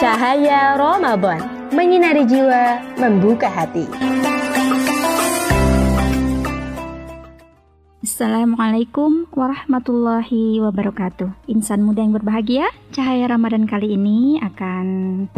Cahaya Ramadan, menyinari jiwa, membuka hati. Assalamualaikum warahmatullahi wabarakatuh. Insan muda yang berbahagia, Cahaya Ramadan kali ini akan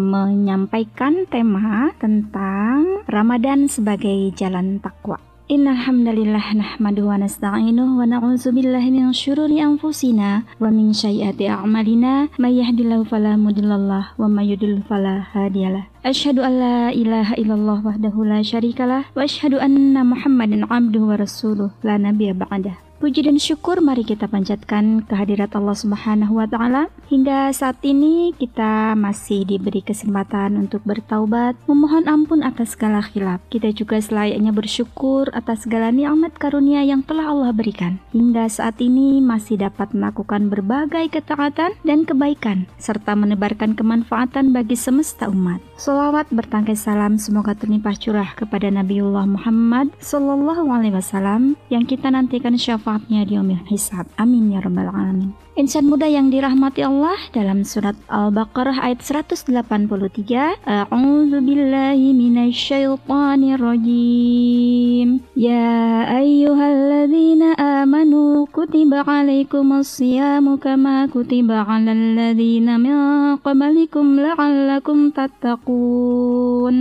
menyampaikan tema tentang Ramadan sebagai jalan takwa. Innal hamdalillah nahmaduhu wa nasta'inuhu wa na'udzu billahi min syururi anfusina wa min sayyiati a'malina may yahdihillahu fala mudhillalah wa may yudhlil fala hadiyalah. Asyhadu an la ilaha illallah wahdahu la syarikalah wa asyhadu anna Muhammadan 'abduhu wa rasuluh la nabiyya ba'dah. Puji dan syukur mari kita panjatkan kehadirat Allah Subhanahu wa taala. Hingga saat ini kita masih diberi kesempatan untuk bertaubat, memohon ampun atas segala khilaf. Kita juga selayaknya bersyukur atas segala nikmat karunia yang telah Allah berikan. Hingga saat ini masih dapat melakukan berbagai ketaatan dan kebaikan serta menebarkan kemanfaatan bagi semesta umat. Shalawat bertangkai salam semoga terlimpah curah kepada Nabiullah Muhammad sallallahu alaihi wasallam yang kita nantikan syafaatnya di yaumil hisab. Amin ya rabbal alamin. Insan muda yang dirahmati Allah, dalam surat Al-Baqarah ayat 183, A'udzu billahi minasyaitonir rajim. Ya ayyuhalladzina amanu kutiba alaikumus syiyamu kama kutiba alal ladzina min qablikum la'allakum tattaqun.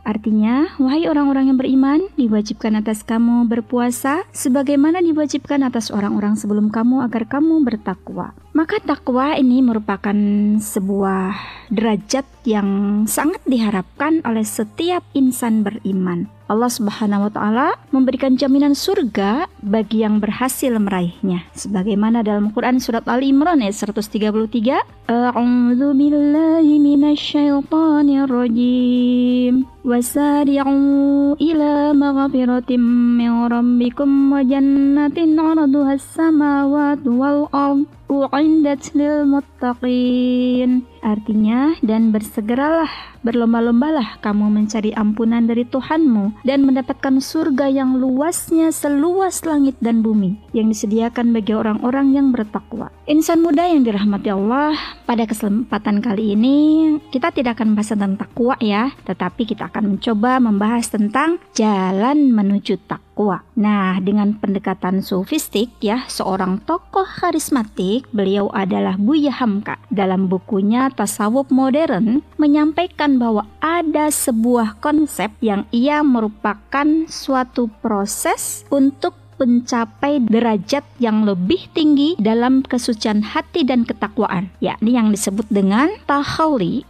Artinya, wahai orang-orang yang beriman, diwajibkan atas kamu berpuasa sebagaimana diwajibkan atas orang-orang sebelum kamu agar kamu bertakwa. Maka takwa ini merupakan sebuah derajat yang sangat diharapkan oleh setiap insan beriman. Allah Subhanahu wa taala memberikan jaminan surga bagi yang berhasil meraihnya. Sebagaimana dalam Quran surat Ali Imran ayat 133, A'udzu billahi minasyaitonir rajim. Wasari'u ila maghfiratin min rabbikum wa jannatin 'arduhas samawati wal ardh u'iddat lil muttaqin. Artinya, dan bersegeralah, berlomba-lombalah kamu mencari ampunan dari Tuhanmu dan mendapatkan surga yang luasnya seluas langit dan bumi yang disediakan bagi orang-orang yang bertakwa. Insan muda yang dirahmati Allah, pada kesempatan kali ini kita tidak akan membahas tentang takwa ya, tetapi kita akan mencoba membahas tentang jalan menuju takwa. Nah, dengan pendekatan sofistik ya, seorang tokoh karismatik, beliau adalah Buya Hamka. Dalam bukunya Tasawuf Modern menyampaikan bahwa ada sebuah konsep yang ia merupakan suatu proses untuk mencapai derajat yang lebih tinggi dalam kesucian hati dan ketakwaan, yakni yang disebut dengan tahalli,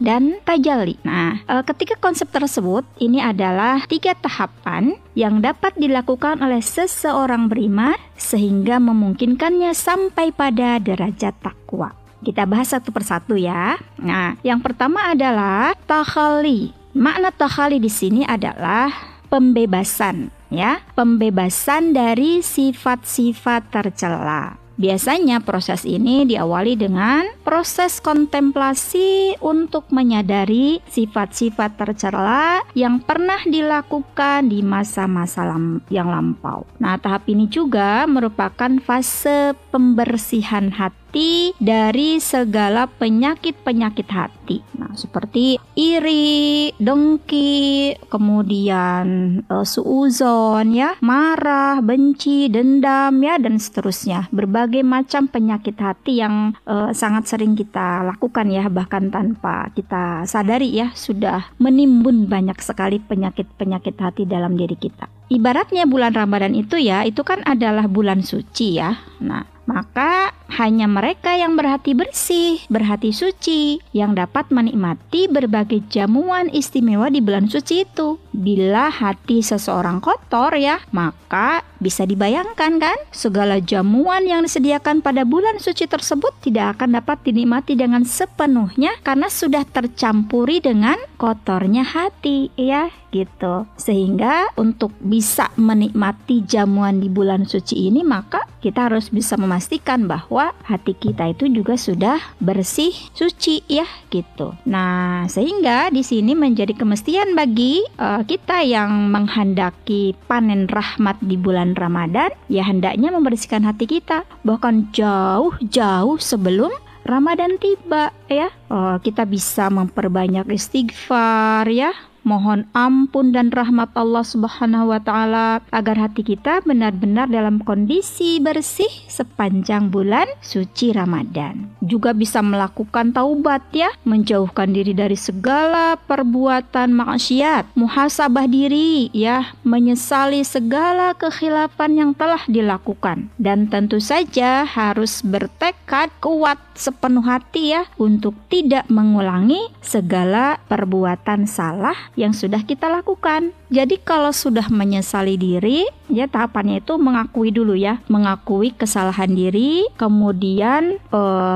dan tajalli. Nah, ketika konsep tersebut ini adalah 3 tahapan yang dapat dilakukan oleh seseorang beriman sehingga memungkinkannya sampai pada derajat takwa. Kita bahas satu persatu ya. Nah, yang pertama adalah tahalli. Makna tahalli di sini adalah pembebasan, ya, pembebasan dari sifat-sifat tercela. Biasanya proses ini diawali dengan proses kontemplasi untuk menyadari sifat-sifat tercela yang pernah dilakukan di masa-masa yang lampau. Nah, tahap ini juga merupakan fase pembersihan hati dari segala penyakit-penyakit hati. Nah, seperti iri, dengki, kemudian suuzon ya, marah, benci, dendam ya, dan seterusnya. Berbagai macam penyakit hati yang sangat sering kita lakukan ya, bahkan tanpa kita sadari ya, sudah menimbun banyak sekali penyakit-penyakit hati dalam diri kita. Ibaratnya bulan Ramadan itu ya, itu kan adalah bulan suci ya. Nah, maka hanya mereka yang berhati bersih, berhati suci, yang dapat menikmati berbagai jamuan istimewa di bulan suci itu. Bila hati seseorang kotor ya, maka bisa dibayangkan kan, segala jamuan yang disediakan pada bulan suci tersebut tidak akan dapat dinikmati dengan sepenuhnya karena sudah tercampuri dengan kotornya hati ya, gitu. Sehingga untuk bisa menikmati jamuan di bulan suci ini, maka kita harus bisa memastikan bahwa hati kita itu juga sudah bersih, suci ya, gitu. Nah, sehingga di sini menjadi kemestian bagi kita yang menghendaki panen rahmat di bulan Ramadan, ya hendaknya membersihkan hati kita bahkan jauh-jauh sebelum Ramadan tiba ya. Kita bisa memperbanyak istighfar ya, mohon ampun dan rahmat Allah Subhanahu wa taala agar hati kita benar-benar dalam kondisi bersih sepanjang bulan suci Ramadan. Juga bisa melakukan taubat ya, menjauhkan diri dari segala perbuatan maksiat, muhasabah diri ya, menyesali segala kekhilafan yang telah dilakukan, dan tentu saja harus bertekad kuat sepenuh hati ya untuk tidak mengulangi segala perbuatan salah yang sudah kita lakukan. Jadi kalau sudah menyesali diri ya, tahapannya itu mengakui dulu ya, mengakui kesalahan diri, kemudian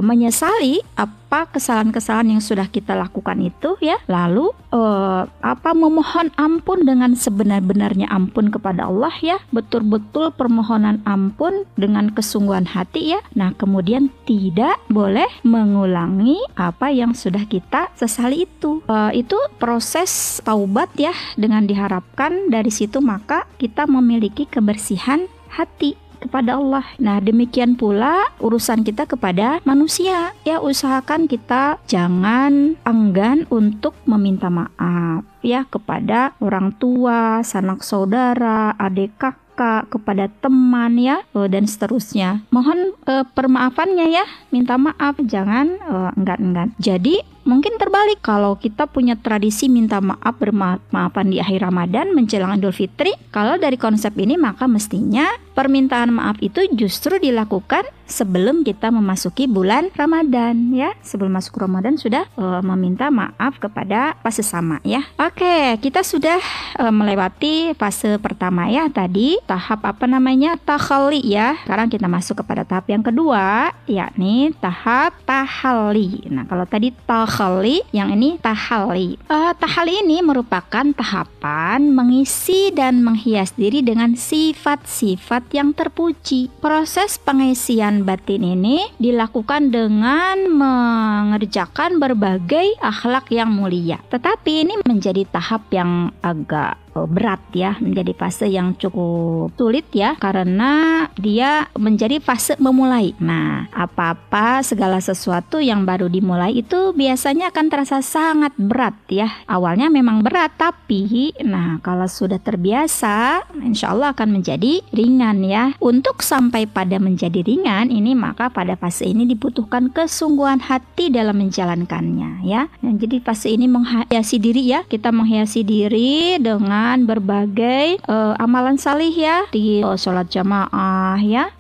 menyesali apa kesalahan-kesalahan yang sudah kita lakukan itu ya, lalu memohon ampun dengan sebenar-benarnya ampun kepada Allah ya, betul-betul permohonan ampun dengan kesungguhan hati ya. Nah kemudian tidak boleh mengulangi apa yang sudah kita sesali itu. Itu proses taubat ya, dengan diharapkan dari situ maka kita memiliki kebersihan hati kepada Allah. Nah demikian pula urusan kita kepada manusia ya, usahakan kita jangan enggan untuk meminta maaf ya kepada orang tua, sanak saudara, adik kakak, kepada teman ya, dan seterusnya. Mohon permaafannya ya, minta maaf, jangan enggan-enggan. Jadi mungkin terbalik, kalau kita punya tradisi minta maaf, bermaafan di akhir Ramadan menjelang Idul Fitri, kalau dari konsep ini maka mestinya permintaan maaf itu justru dilakukan sebelum kita memasuki bulan Ramadan ya. Sebelum masuk Ramadan sudah meminta maaf kepada sesama ya. Oke, kita sudah melewati fase pertama ya tadi, tahap takhalli ya. Sekarang kita masuk kepada tahap yang kedua, yakni tahap tahalli. Nah kalau tadi tahalli, yang ini tahalli. Tahalli ini merupakan tahapan mengisi dan menghias diri dengan sifat-sifat yang terpuji. Proses pengisian batin ini dilakukan dengan mengerjakan berbagai akhlak yang mulia. Tetapi ini menjadi tahap yang agak berat ya, menjadi fase yang cukup sulit ya, karena dia menjadi fase memulai. Nah, apa-apa segala sesuatu yang baru dimulai itu biasanya akan terasa sangat berat ya. Awalnya memang berat, tapi nah kalau sudah terbiasa, insya Allah akan menjadi ringan ya. Untuk sampai pada menjadi ringan ini, maka pada fase ini dibutuhkan kesungguhan hati dalam menjalankannya ya. Jadi fase ini menghiasi diri ya, kita menghiasi diri dengan berbagai amalan salih ya, di sholat jamaah ya,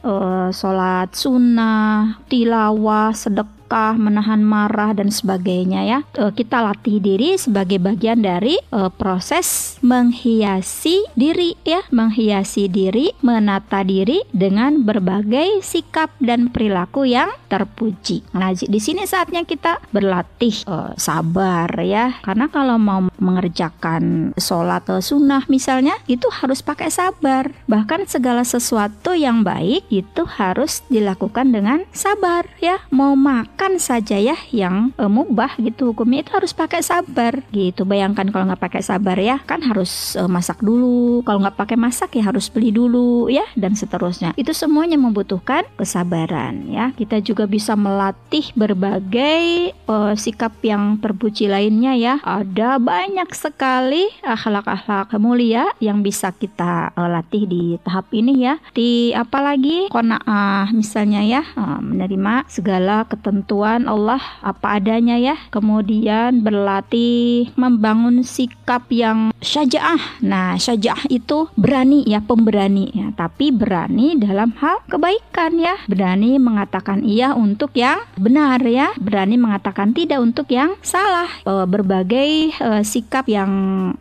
sholat sunnah, tilawah, sedekah, menahan marah dan sebagainya ya. Kita latih diri sebagai bagian dari proses menghiasi diri ya, menghiasi diri, menata diri dengan berbagai sikap dan perilaku yang terpuji. Nah, di sini saatnya kita berlatih sabar ya, karena kalau mau mengerjakan sholat sunnah misalnya, itu harus pakai sabar. Bahkan segala sesuatu yang baik itu harus dilakukan dengan sabar ya. Mau makan saja ya yang mubah gitu, hukumnya itu harus pakai sabar gitu. Bayangkan kalau nggak pakai sabar ya, kan harus masak dulu. Kalau nggak pakai masak ya harus beli dulu ya, dan seterusnya. Itu semuanya membutuhkan kesabaran ya. Kita juga bisa melatih berbagai sikap yang terpuji lainnya ya. Ada banyak sekali akhlak-akhlak mulia yang bisa kita latih di tahap ini ya. Di apalagi qanaah misalnya ya, menerima segala ketentuan Allah apa adanya ya. Kemudian berlatih membangun sikap yang syaja'ah. Nah, syaja'ah itu berani ya, pemberani ya, tapi berani dalam hal kebaikan ya. Berani mengatakan iya untuk yang benar ya, berani mengatakan tidak untuk yang salah. Berbagai sikap yang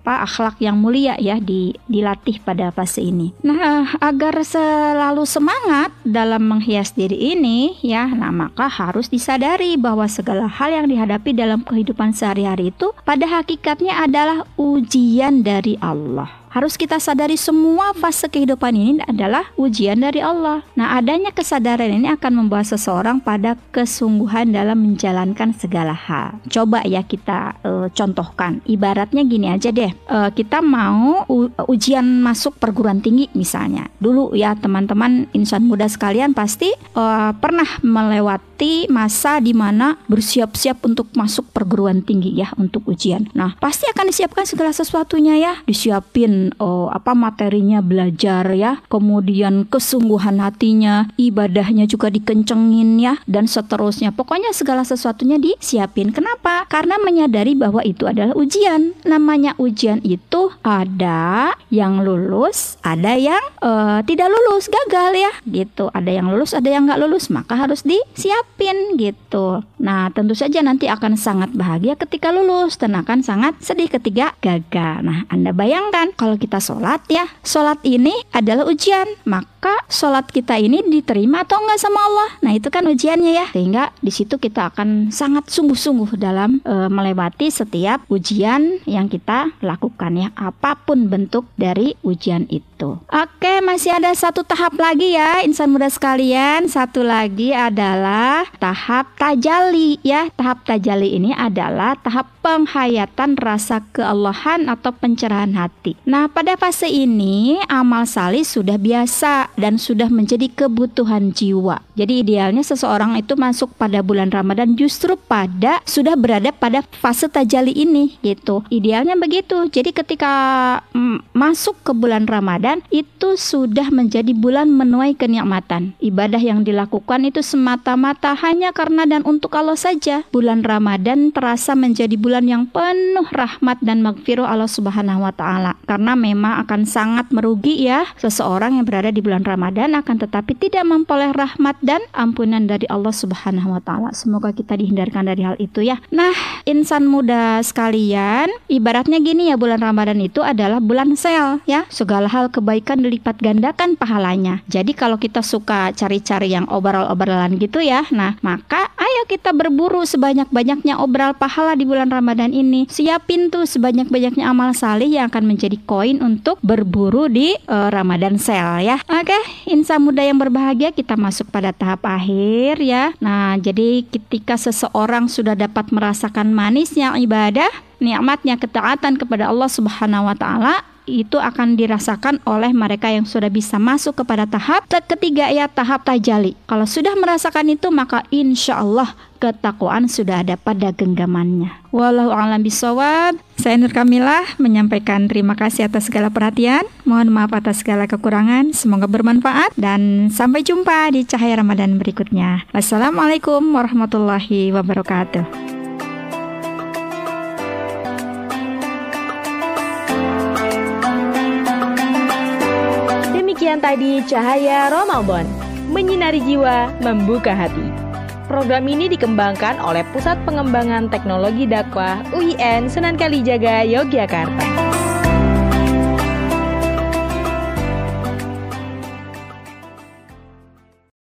akhlak yang mulia ya dilatih pada fase ini. Nah, agar selalu semangat dalam menghias diri ini ya, nah maka harus disadari bahwa segala hal yang dihadapi dalam kehidupan sehari-hari itu pada hakikatnya adalah ujian dari Allah. Harus kita sadari semua fase kehidupan ini adalah ujian dari Allah. Nah, adanya kesadaran ini akan membawa seseorang pada kesungguhan dalam menjalankan segala hal. Coba ya kita contohkan. Ibaratnya gini aja deh. Kita mau ujian masuk perguruan tinggi misalnya. Dulu ya teman-teman insan muda sekalian pasti pernah melewati masa di mana bersiap-siap untuk masuk perguruan tinggi ya, untuk ujian. Nah, pasti akan disiapkan segala sesuatunya ya. Disiapin materinya, belajar ya. Kemudian kesungguhan hatinya, ibadahnya juga dikencengin ya, dan seterusnya. Pokoknya segala sesuatunya disiapin. Kenapa? Karena menyadari bahwa itu adalah ujian. Namanya ujian itu ada yang lulus, ada yang tidak lulus, gagal ya gitu. Ada yang lulus, ada yang nggak lulus, maka harus disiapin gitu. Nah, tentu saja nanti akan sangat bahagia ketika lulus dan akan sangat sedih ketika gagal. Nah, Anda bayangkan kalau kita sholat ya, sholat ini adalah ujian, maka sholat kita ini diterima atau enggak sama Allah. Nah, itu kan ujiannya ya. Sehingga di situ kita akan sangat sungguh-sungguh dalam melewati setiap ujian yang kita lakukan ya, apapun bentuk dari ujian itu. Oke, masih ada satu tahap lagi ya insan muda sekalian. Satu lagi adalah tahap tajalli ya. Tahap tajalli ini adalah tahap penghayatan rasa keallahan atau pencerahan hati. Nah, pada fase ini amal salih sudah biasa dan sudah menjadi kebutuhan jiwa. Jadi idealnya seseorang itu masuk pada bulan Ramadan justru sudah berada pada fase tajalli ini gitu. Idealnya begitu. Jadi ketika masuk ke bulan Ramadan itu sudah menjadi bulan menuai kenikmatan. Ibadah yang dilakukan itu semata-mata hanya karena dan untuk Allah saja. Bulan Ramadan terasa menjadi bulan yang penuh rahmat dan maghfirah Allah Subhanahu wa taala. Karena memang akan sangat merugi ya seseorang yang berada di bulan Ramadan akan tetapi tidak memperoleh rahmat dan ampunan dari Allah Subhanahu wa taala. Semoga kita dihindarkan dari hal itu ya. Nah, insan muda sekalian, ibaratnya gini ya, bulan Ramadan itu adalah bulan sale ya. Segala hal kebaikan dilipat gandakan pahalanya. Jadi kalau kita suka cari-cari yang obral-obralan gitu ya, nah maka ayo kita berburu sebanyak-banyaknya obral pahala di bulan Ramadan ini. Siapin tuh sebanyak-banyaknya amal salih yang akan menjadi koin untuk berburu di Ramadan sale ya. Oke, insan muda yang berbahagia, kita masuk pada tahap akhir ya. Nah, jadi ketika seseorang sudah dapat merasakan manisnya ibadah, nikmatnya ketaatan kepada Allah Subhanahu wa taala, itu akan dirasakan oleh mereka yang sudah bisa masuk kepada tahap ketiga ya, tahap tajalli. Kalau sudah merasakan itu maka insya Allah ketakwaan sudah ada pada genggamannya. Wallahu a'lam bishawab. Saya Nur Kamilah menyampaikan terima kasih atas segala perhatian. Mohon maaf atas segala kekurangan. Semoga bermanfaat dan sampai jumpa di Cahaya Ramadan berikutnya. Wassalamualaikum warahmatullahi wabarakatuh. Demikian tadi Cahaya Ramadan, menyinari jiwa, membuka hati. Program ini dikembangkan oleh Pusat Pengembangan Teknologi Dakwah UIN Sunan Kalijaga, Yogyakarta.